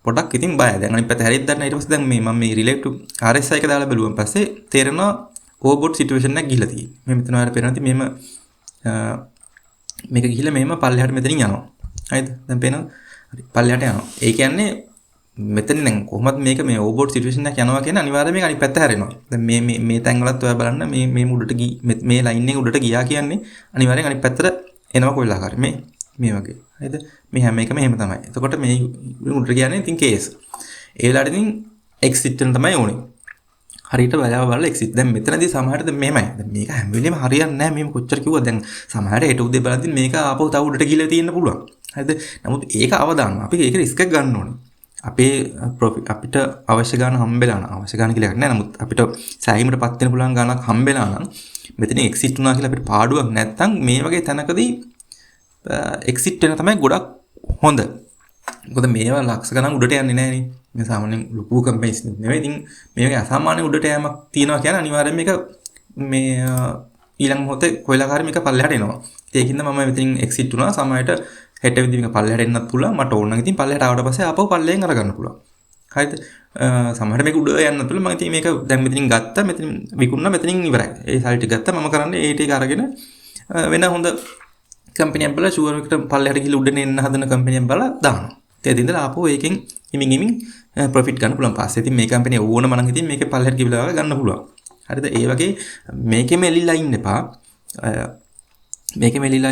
පොඩක් ඉතින් බයයි. දැන් අනිත් පැත්ත හැරිද්ද ගන්න ඊට පස්සේ දැන් මම මේ relate to RSI එක දාලා බැලුවන් පස්සේ තේරෙනවා overbought situation එකක් ගිහිල්ලා තියෙන්නේ. මේ මෙතන ඔයාලට පේනවා ඉතින් මේක ගිහිල්ලා මෙහෙම පල්ලෙහාට මෙතනින් යනවා. හරිද? දැන් පේනවා. හරි පල්ලෙහාට යනවා. ඒ කියන්නේ මෙතන දැන් කොහොමද මේක මේ overbought situation එකක් යනවා කියන්නේ අනිවාර්යයෙන් මේක අනිත් පැත්ත හැරෙනවා. දැන් මේ තැන් වලත් ඔයා බලන්න මේ උඩට මේ ලයින් එක උඩට ගියා කියන්නේ අනිවාර්යෙන් අනිත් පැත්තට එනවා කොයිලා හරි මේ වගේ. හරිද? මේ හැම එකම එහෙම තමයි. එතකොට මේ උඩට කියන්නේ ඉතින් කේස්. ඒ වෙලාවට ඉතින් exit වෙන තමයි ඕනේ. හරියට බලලා exit. දැන් මෙතනදී සමහරට මෙහෙමයි. දැන් මේක හැම වෙලෙම හරියන්නේ නැහැ. මේ කොච්චර කිව්වද දැන් සමහරට හෙට උදේ බලද්දි මේක ආපහු තව උඩට ගිහලා තියෙන්න පුළුවන්. හරිද? නමුත් ඒක අවදාන්න. අපි ඒක රිස්ක් එක ගන්න ඕනේ. අපිට අවශ්‍ය ගාන හම්බෙලා නම් අවශ්‍ය ගාන කියලා එකක් නැහැ. නමුත් අපිට සෑහීමටපත් වෙන පුළුවන් ගානක් හම්බෙලා නම් මෙතන exit වුණා කියලා අපිට පාඩුවක් නැත්තම් මේ වගේ තැනකදී exit වෙන තමයි ගොඩක් හොඳ. මොකද මේවා ලක්ෂ ගණන් උඩට යන්නේ නැහැ නේ. මේ සාමාන්‍යයෙන් ලොකු කම්පැනිස් නෙවෙයි. ඉතින් මේ වගේ අසාමාන්‍ය උඩට යෑමක් තියෙනවා කියන්නේ අනිවාර්යයෙන් මේක මේ ඊළඟ මොහොතේ කොයිලාකාරී මේක පල්ලෙහාට එනවා. ඒකින්ද මම මෙතනින් exit වුණා. සමහරට හෙට වෙද්දි මේක පල්ලෙහාට එන්නත් පුළුවන්. මට ඕන නම් ඉතින් පල්ලෙහාට ආවට පස්සේ ආපහු පල්ලෙහෙන් අරගන්න පුළුවන්. හරිද? සමහරට මේක උඩ යන්නත් පුළුවන්. මම ඉතින් මේක දැන් මෙතනින් ගත්තා. මෙතනින් විකුණුණා. මෙතනින් ඉවරයි. ඒ සල්ලි ටික ගත්තා. මම කරන්නේ ඒ ටික අරගෙන වෙන හොඳ කම්පැනියක් බලලා ෂුවර් එකට පල්ලෙහාට ගිහලා උඩට එන්න හදන කම්පැනියක් බලලා දානවා. ඒ දින්දලා ආපහු ඒකෙන් හිමින් ප්‍රොෆිට් ගන්න පුළුවන්. පස්සේ ඉතින් මේ කම්පැනි ඕනම නම් ඉතින් මේකේ පල්ලෙහාට ගිහලා ගන්න පුළුවන්. හරිද? ඒ වගේ මේකෙම එලිලා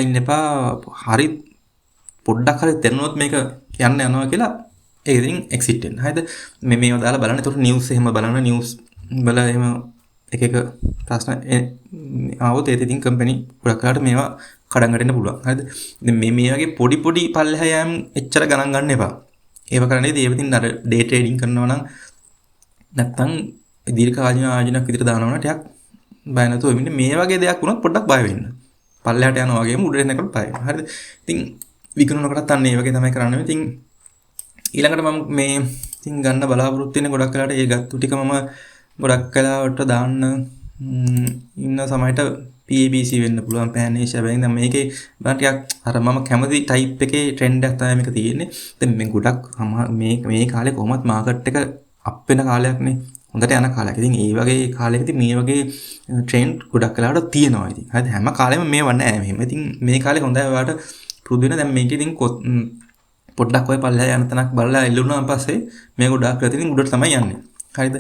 ඉන්න එපා. හරි පොඩ්ඩක් හරි දැනුනොත් මේක යන්න යනවා කියලා ඒකෙන් එක්සිට් වෙන්න. හරිද? මේව දාලා බලන්න. ඒකට නිවුස් එහෙම බලන්න. නිවුස් බල එහෙම එක ප්‍රශ්න ආවොත් ඒත් ඉතින් කම්පැනි ගොඩක් වෙලාවට මේවා කඩන් වැටෙන්න පුළුවන්. හරිද? ඉතින් මේ වගේ පොඩි පල්ලෙහා යෑම් එච්චර ගණන් ගන්න එපා. ඒව කරන්නේ ඒව ඉතින් අර ඩේ ට්‍රේඩින් කරනවා නම් නැත්තම් දීර්ඝකාලීන ආයෝජනයක් විතර දානවා නම් ටිකක් බය නැතුව වෙන්නේ. මේ වගේ දෙයක් වුණොත් පොඩ්ඩක් බය වෙන්න. පල්ලෙහාට යනවා වගේම උඩට එනකොට බය වෙනවා. හරිද? ඉතින් විකුණනකොටත් අන්න ඒ වගේ තමයි කරන්නේ. ඉතින් ඊළඟට මම මේ ඉතින් ගන්න බලාපොරොත්තු වෙන්නේ ගොඩක් වෙලාවට ඒ ගත්තු ටික මම ගොඩක් වෙලාවට දාන්න ඉන්න සමයට PABC වෙන්න පුළුවන් පෑන් ඒෂියා. හැබැයි දැන් මේකේ මම ටිකක් අර මම කැමති ටයිප් එකේ ට්‍රෙන්ඩ් එකක් තමයි මේක තියෙන්නේ. දැන් මේ ගොඩක් මේ කාලේ කොහොමත් මාකට් එක අප් වෙන කාලයක්නේ. හොඳට යන කාලයක්. ඉතින් ඒ වගේ කාලයකදී මේ වගේ ට්‍රෙන්ඩ් ගොඩක් වෙලාවට තියෙනවා. ඉතින් හරිද? හැම කාලෙම මේව නැහැ මෙහෙම. ඉතින් මේ කාලේ හොඳයි ඔයාලට පුරුදු වෙන. දැන් මේක ඉතින් පොඩ්ඩක් ඔය පල්ලෙහා යන තැනක් බලලා එල්ලුණාන් පස්සේ මේ ගොඩක් ප්‍රතිදින උඩට තමයි යන්නේ. හරිද?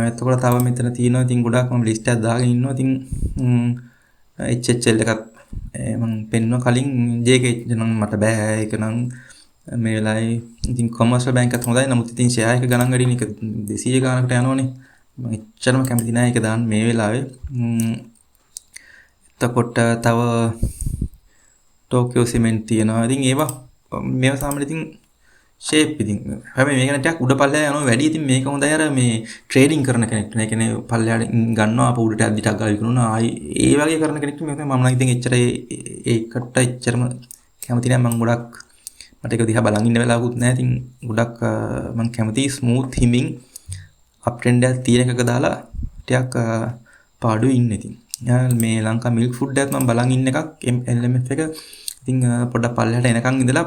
එතකොට තව මෙතන තියෙනවා ඉතින් ගොඩක් මම ලිස්ට් එකක් දාගෙන ඉන්නවා. ඉතින් HHL එකත් මම පෙන්නුවා කලින් JK නම් මට බෑ ඒක නම් මේ වෙලාවේ ඉතින් කොමර්ෂල් බැංක් එකත් හොඳයි. නමුත් ඉතින් ෂෙයා එක ගණන් වැඩි නේ. ඒක 200 ගණනකට යනවනේ. මම එච්චරම කැමති නෑ ඒක දාන්න මේ වෙලාවේ. එතකොට තව ටෝකියෝ සිමෙන්ට් තියෙනවා. ඉතින් ඒවා මේවා සාමාන්‍යයෙන් ඉතින් ෂේප් ඉතින් හැබැයි මේක ටිකක් උඩ පල්ලෙහා යනවා වැඩි. ඉතින් මේක හොඳයි අර මේ ට්‍රේඩින් කරන කෙනෙක්ට. ඒ කියන්නේ පල්ලෙහාට ගන්නවා අප උඩට අද්දිටක් ගාලා විකුණනවා. ආයි ඒ වගේ කරන කෙනෙක්ට මේක මම නම් ඉතින් එච්චර ඒකට එච්චරම කැමති නෑ. මම ගොඩක් මට ඒක දිහා බලන් ඉන්න වෙලාවකුත් නෑ. ඉතින් ගොඩක් මම කැමති ස්මූත් හිමින් අප් ට්‍රෙන්ඩ් එකක් තියෙන එකක දාලා ටිකක් පාඩුවේ ඉන්න ඉතින්. මේ ලංකා මිල්ක් ෆුඩ් එකත් මම බලන් ඉන්න එකක් LMF එක. ඉතින් පොඩ්ඩක් පල්ලෙහාට එනකන් ඉඳලා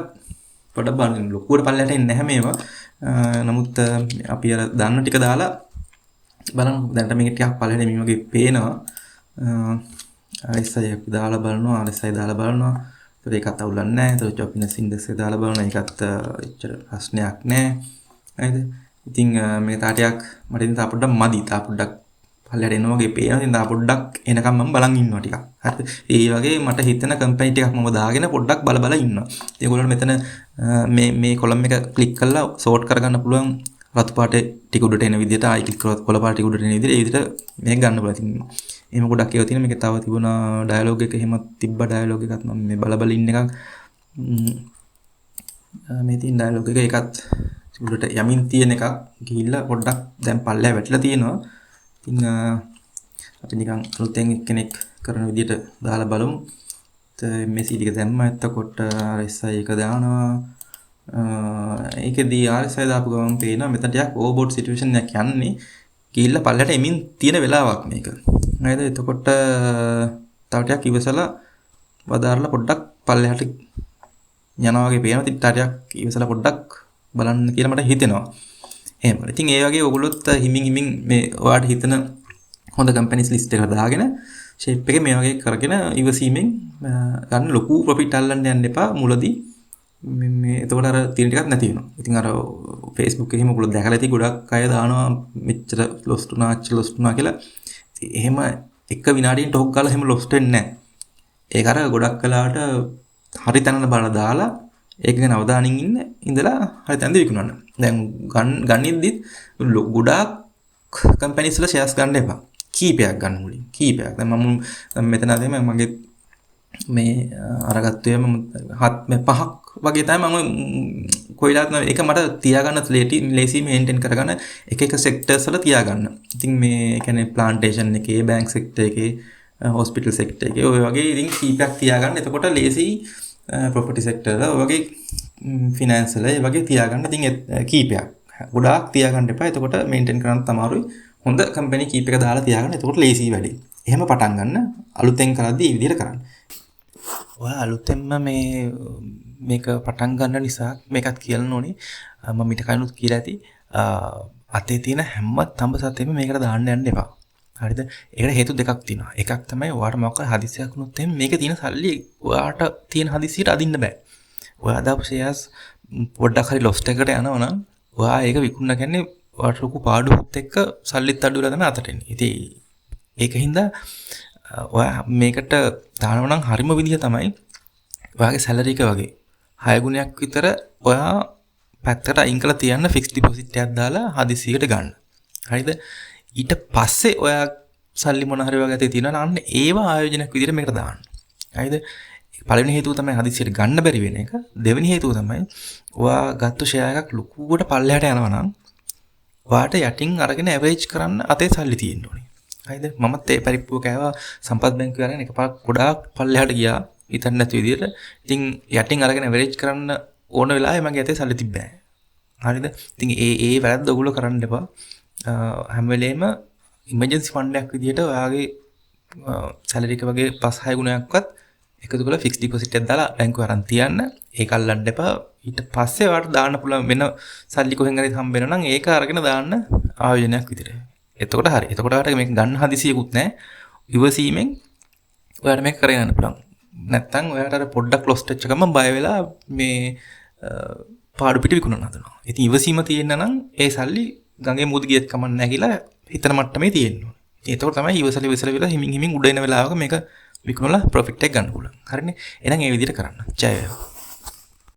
පොඩ්ඩක් බලන්න. ලොකුවට පල්ලෙහාට එන්නේ නැහැ මේවා. නමුත් අපි අර දන්න ටික දාලා බලමු. දැන්ට මේක ටිකක් පල්ලෙහාට මේ වගේ පේනවා. RSI අපි දාලා බලනවා. RSI දාලා බලනවා. ඒකත් අවුලක් නැහැ. ඒතකොට ජොබ්නස් ඉන්ඩෙක්ස් එක දාලා බලනවා. ඒකත් එච්චර ප්‍රශ්නයක් නැහැ. හරිද? ඉතින් මේ තාටියක් මට ඉතින් තා පොඩ්ඩක් මදි. තා පොඩ්ඩක් පල්ලෙහාට එනවා වගේ පේනවා. ඉතින් තා පොඩ්ඩක් එනකම් මම බලන් ඉන්නවා ටිකක්. හරිද? ඒ වගේ මට හිතෙන කම්පැනි ටිකක් මම දාගෙන පොඩ්ඩක් බල ඉන්නවා. ඒගොල්ලෝ මෙතන මේ කොලම් එක ක්ලික් කරලා සෝට් කරගන්න පුළුවන්. රතු පාටේ ටික උඩට එන විදිහට ආයි ක්ලික් කරොත් කොළ පාට ටික උඩට එන විදිහට ඒ විදිහට මේක ගන්න පුළුවන්. ඉතින් එහෙම ගොඩක් ඒවා තියෙනවා. මේක තව තිබුණා ඩයලොග් එක එහෙම තිබ්බ ඩයලොග් එකත් මම මේ බල ඉන්න එකක්. මේ තියෙන ඩයලොග් එක ඒකත් උඩට යමින් තියෙන එකක් ගිහිල්ලා පොඩ්ඩක් දැන් පල්ලෙහා වැටිලා තියෙනවා. ඉතින් අපි නිකන් අලුතෙන් කෙනෙක් කරන විදිහට දාලා බලමු. මෙසි ටික දැම්මා. එතකොට RSI එක දානවා. ඒකෙදී RSI දාපු ගමන් පේනවා මෙතන ටිකක් ඕවර්බෝට් සිටුේෂන් එකක් යන්නේ. ගිහිල්ලා පල්ලෙහාට එමින් තියෙන වෙලාවක් මේක. නේද? එතකොට තව ටිකක් ඉවසලා වදාරලා පොඩ්ඩක් පල්ලෙහාට යනවා වගේ පේනවා. ඉතින් ටිකක් ඉවසලා පොඩ්ඩක් බලන්න කියලා මට හිතෙනවා. එහෙම. ඉතින් ඒ වගේ ඔයගොල්ලොත් හිමින් මේ ඔයාලට හිතන හොඳ කම්පැනිස් ලිස්ට් එකකට දාගෙන ෂේප් එකේ මේ වගේ කරගෙන ඉවසීමෙන් ගන්න ලොකු ප්‍රොෆිට් අල්ලන්න යන්න එපා මුලදී. මේ එතකොට අර තියෙන ටිකක් නැති වෙනවා. ඉතින් අර Facebook එකේම ඔයගොල්ලෝ දැකලා ඇති ගොඩක් අය දානවා මෙච්චර ලොස් වුණා කියලා. එහෙම එක විනාඩියෙන් ටොක් ගාලා එහෙම ලොස් වෙන්නේ නැහැ. ඒක අර ගොඩක් වෙලාවට හරි තැනට බලලා දාලා ඒක ගැන අවධානයෙන් ඉඳලා හරි තැනදී විකුණන්න. දැන් ගන්නෙද්දිත් ගොඩාක් කම්පැනිස් වල ෂෙයාර්ස් ගන්න එපා. කීපයක් ගන්න මුලින්. කීපයක්. දැන් මම මෙතන අද මගේ මේ අරගත්තුවේ මම 5ක් වගේ තමයි මම කොයිලාත් ඒක මට තියාගන්න ලේසි මේන්ටේන් කරගන්න එක සෙක්ටර්ස් වල තියාගන්න. ඉතින් මේ කියන්නේ ප්ලාන්ටේෂන් එකේ, බැංක් සෙක්ටර් එකේ, හොස්පිටල් සෙක්ටර් එකේ ඔය වගේ ඉතින් කීපයක් තියාගන්න. එතකොට ලේසි ප්‍රොපර්ටි සෙක්ටර් වල වගේ ෆිනෑන්ස් වල ඒ වගේ තියාගන්න. ඉතින් කීපයක්. ගොඩාක් තියාගන්න එපා. එතකොට මේන්ටේන් කරන්න තමාරුයි. හොඳ කම්පැනි කීප එක දාලා තියාගන්න. එතකොට ලේසි වැඩි. එහෙම පටන් ගන්න. අලුතෙන් කරද්දී මේ විදිහට කරන්න. ඔයා අලුතෙන්ම මේක පටන් ගන්න නිසා මේකත් කියන්න ඕනේ. මම ඊට කලිනුත් කියලා ඇති. අතේ තියෙන හැම තඹ සතෙම මේකට දාන්න යන්න එපා. හරිද? ඒකට හේතු දෙකක් තියෙනවා. එකක් තමයි ඔයාට මොකක් හදිසියක් වුණොත් එහෙනම් මේකේ තියෙන සල්ලි ඔයාට තියෙන හදිසියට අදින්න බෑ. ඔයා දාපු ෂෙයාර්ස් පොඩ්ඩක් හරි ලොස් එකකට යනවා නම් ඔයා ඒක විකුණන කියන්නේ ඔයාට ලොකු පාඩුවත් එක්ක සල්ලිත් අඩු වෙලා තමයි අතට එන්නේ. ඉතින් ඒකින්ද ඔයා මේකට දානවා නම් හරිම විදිහ තමයි ඔයාගේ සැලරි එක වගේ 6 ගුණයක් විතර ඔයා පැත්තට අයින් කරලා තියන්න ෆික්ස් ඩිපොසිට් එකක් දාලා හදිසියකට ගන්න. හරිද? ඊට පස්සේ ඔයා සල්ලි මොන හරි වගේ තියෙනවා නම් ඒව ආයෝජනයක් විදිහට මේකට දාන්න. හරිද? පළවෙනි හේතුව තමයි හදිස්සියට ගන්න බැරි වෙන එක. දෙවෙනි හේතුව තමයි ඔයා ගත්ත ෂෙයා එකක් ලොකුවට පල්ලෙහාට යනවා නම් ඔයාට යටින් අරගෙන ඇවරේජ් කරන්න අතේ සල්ලි තියෙන්න ඕනේ. හරිද? මමත් ඒ පරිප්පුව කෑවා සම්පත් බැංකුවේ අරගෙන එකපාරක් ගොඩාක් පල්ලෙහාට ගියා. හිතන්නේ නැති විදිහට. ඉතින් යටින් අරගෙන ඇවරේජ් කරන්න ඕන වෙලාවේ මගේ අතේ සල්ලි තිබ්බේ නැහැ. හරිද? ඉතින් ඒ වැරද්ද ඔයගොල්ලෝ කරන්න එපා. හැම වෙලේම ඉමර්ජන්සි ෆන්ඩ් එකක් විදිහට ඔයාගේ සැලරි එක වගේ 5-6 ගුණයක්වත් එකතු කරලා ෆික්ස් ඩිපොසිට් එකක් දාලා බැංකුවේ අරන් තියන්න. ඒක අල්ලන්න එපා. ඊට පස්සේ ඔයාලට දාන්න පුළුවන් වෙන සල්ලි කොහෙන් හරි හම්බ වෙනවා නම් ඒක අරගෙන දාන්න ආයෝජනයක් විදිහට. එතකොට හරි. එතකොට ඔයාලට මේක ගන්න හදිසියකුත් නැහැ. ඉවසීමෙන් ඔයාලට මේක කරගෙන යන්න පුළුවන්. නැත්තම් ඔයාලට අර පොඩ්ඩක් ලොස්ට් වෙච්ච ගමන් බය වෙලා මේ පාඩු පිට විකුණන හදනවා. ඉතින් ඉවසීම තියෙන්න නම් ඒ සල්ලි ගඟේ මුහුද ගියත් කමක් නැහැ කියලා හිතන මට්ටමේ තියෙන්න ඕනේ. එතකොට තමයි ඉවසලා හිමින් උඩ එන වෙලාවක මේක විකුණලා ප්‍රොෆිට් එක ගන්න පුළුවන්. හරිනේ? එහෙනම් ඒ විදිහට කරන්න. ජය වේවා.